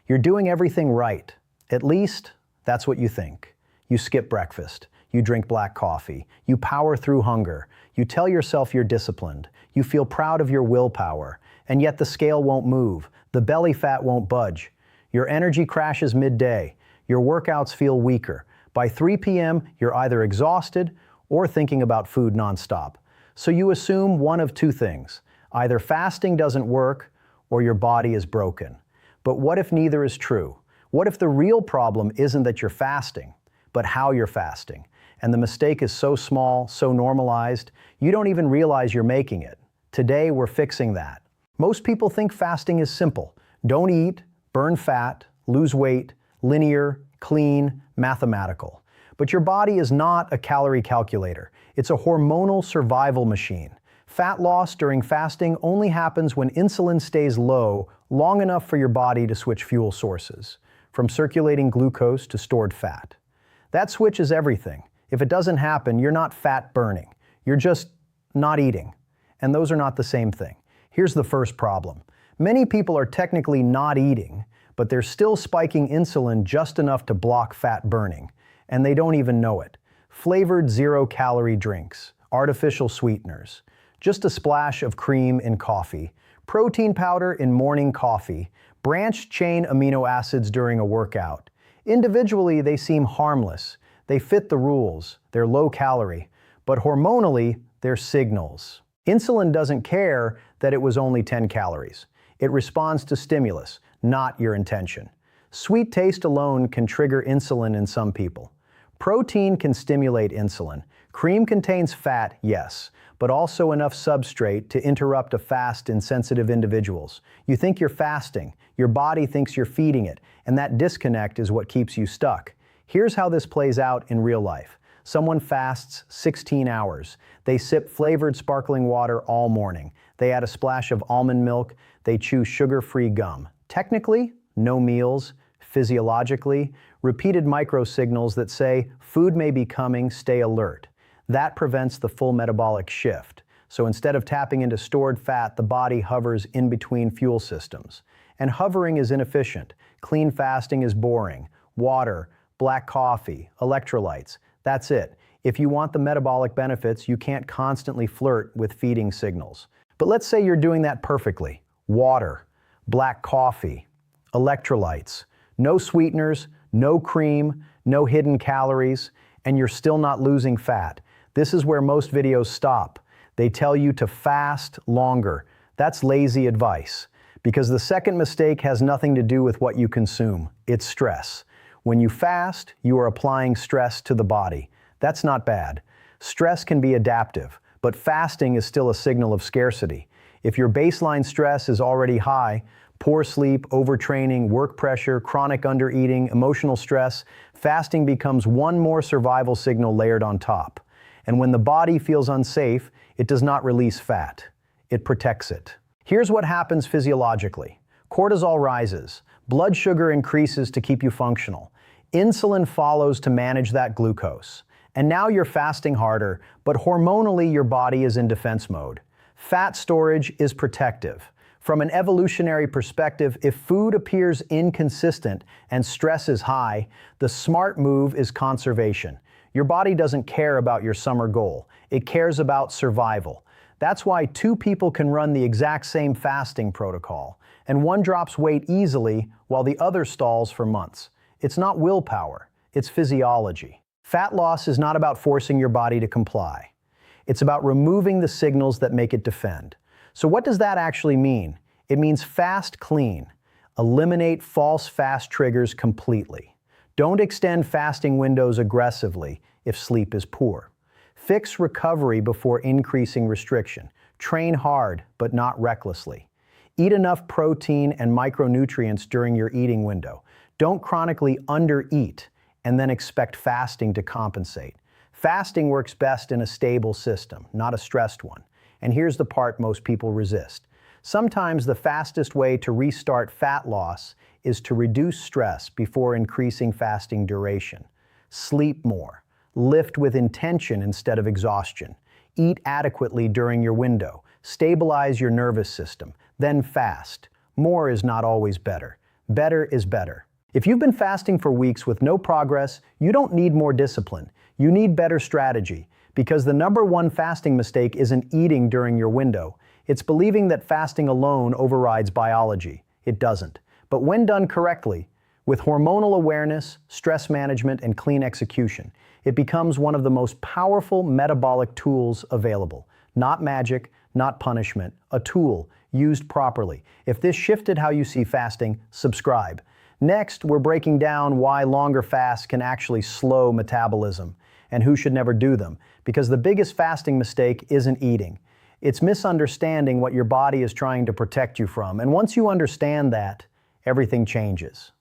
You're doing everything right. At least, that's what you think. You skip breakfast. You drink black coffee. You power through hunger. You tell yourself you're disciplined. You feel proud of your willpower. And yet the scale won't move. The belly fat won't budge. Your energy crashes midday. Your workouts feel weaker. By 3 p.m., you're either exhausted or thinking about food nonstop. So you assume one of two things. Either fasting doesn't work or your body is broken. But what if neither is true? What if the real problem isn't that you're fasting, but how you're fasting? And the mistake is so small, so normalized, you don't even realize you're making it. Today, we're fixing that. Most people think fasting is simple. Don't eat, burn fat, lose weight, linear, clean, mathematical. But your body is not a calorie calculator. It's a hormonal survival machine. Fat loss during fasting only happens when insulin stays low long enough for your body to switch fuel sources, from circulating glucose to stored fat. That switch is everything. If it doesn't happen, you're not fat burning. You're just not eating. And those are not the same thing. Here's the first problem. Many people are technically not eating, but they're still spiking insulin just enough to block fat burning. And they don't even know it. Flavored zero-calorie drinks, artificial sweeteners, just a splash of cream in coffee, protein powder in morning coffee, branched-chain amino acids during a workout. Individually, they seem harmless. They fit the rules. They're low-calorie. But hormonally, they're signals. Insulin doesn't care that it was only 10 calories. It responds to stimulus, not your intention. Sweet taste alone can trigger insulin in some people. Protein can stimulate insulin. Cream contains fat, yes, but also enough substrate to interrupt a fast in sensitive individuals. You think you're fasting, your body thinks you're feeding it, and that disconnect is what keeps you stuck. Here's how this plays out in real life. Someone fasts 16 hours. They sip flavored sparkling water all morning. They add a splash of almond milk. They chew sugar-free gum. Technically, no meals. Physiologically, repeated microsignals that say, food may be coming, stay alert. That prevents the full metabolic shift. So instead of tapping into stored fat, the body hovers in between fuel systems. And hovering is inefficient. Clean fasting is boring. Water, black coffee, electrolytes. That's it. If you want the metabolic benefits, you can't constantly flirt with feeding signals. But let's say you're doing that perfectly. Water, black coffee, electrolytes, no sweeteners, no cream, no hidden calories, and you're still not losing fat. This is where most videos stop. They tell you to fast longer. That's lazy advice. Because the second mistake has nothing to do with what you consume. It's stress. When you fast, you are applying stress to the body. That's not bad. Stress can be adaptive, but fasting is still a signal of scarcity. If your baseline stress is already high, poor sleep, overtraining, work pressure, chronic undereating, emotional stress, fasting becomes one more survival signal layered on top. And when the body feels unsafe, it does not release fat. It protects it. Here's what happens physiologically. Cortisol rises. Blood sugar increases to keep you functional. Insulin follows to manage that glucose. And now you're fasting harder, but hormonally your body is in defense mode. Fat storage is protective. From an evolutionary perspective, if food appears inconsistent and stress is high, the smart move is conservation. Your body doesn't care about your summer goal. It cares about survival. That's why two people can run the exact same fasting protocol, and one drops weight easily while the other stalls for months. It's not willpower, it's physiology. Fat loss is not about forcing your body to comply. It's about removing the signals that make it defend. So what does that actually mean? It means fast clean. Eliminate false fast triggers completely. Don't extend fasting windows aggressively if sleep is poor. Fix recovery before increasing restriction. Train hard, but not recklessly. Eat enough protein and micronutrients during your eating window. Don't chronically undereat and then expect fasting to compensate. Fasting works best in a stable system, not a stressed one. And here's the part most people resist. Sometimes the fastest way to restart fat loss is to reduce stress before increasing fasting duration. Sleep more. Lift with intention instead of exhaustion. Eat adequately during your window. Stabilize your nervous system. Then fast. More is not always better. Better is better. If you've been fasting for weeks with no progress, you don't need more discipline. You need better strategy. Because the number one fasting mistake isn't eating during your window. It's believing that fasting alone overrides biology. It doesn't. But when done correctly, with hormonal awareness, stress management, and clean execution, it becomes one of the most powerful metabolic tools available. Not magic, not punishment, a tool used properly. If this shifted how you see fasting, subscribe. Next, we're breaking down why longer fasts can actually slow metabolism and who should never do them. Because the biggest fasting mistake isn't eating. It's misunderstanding what your body is trying to protect you from. And once you understand that, everything changes.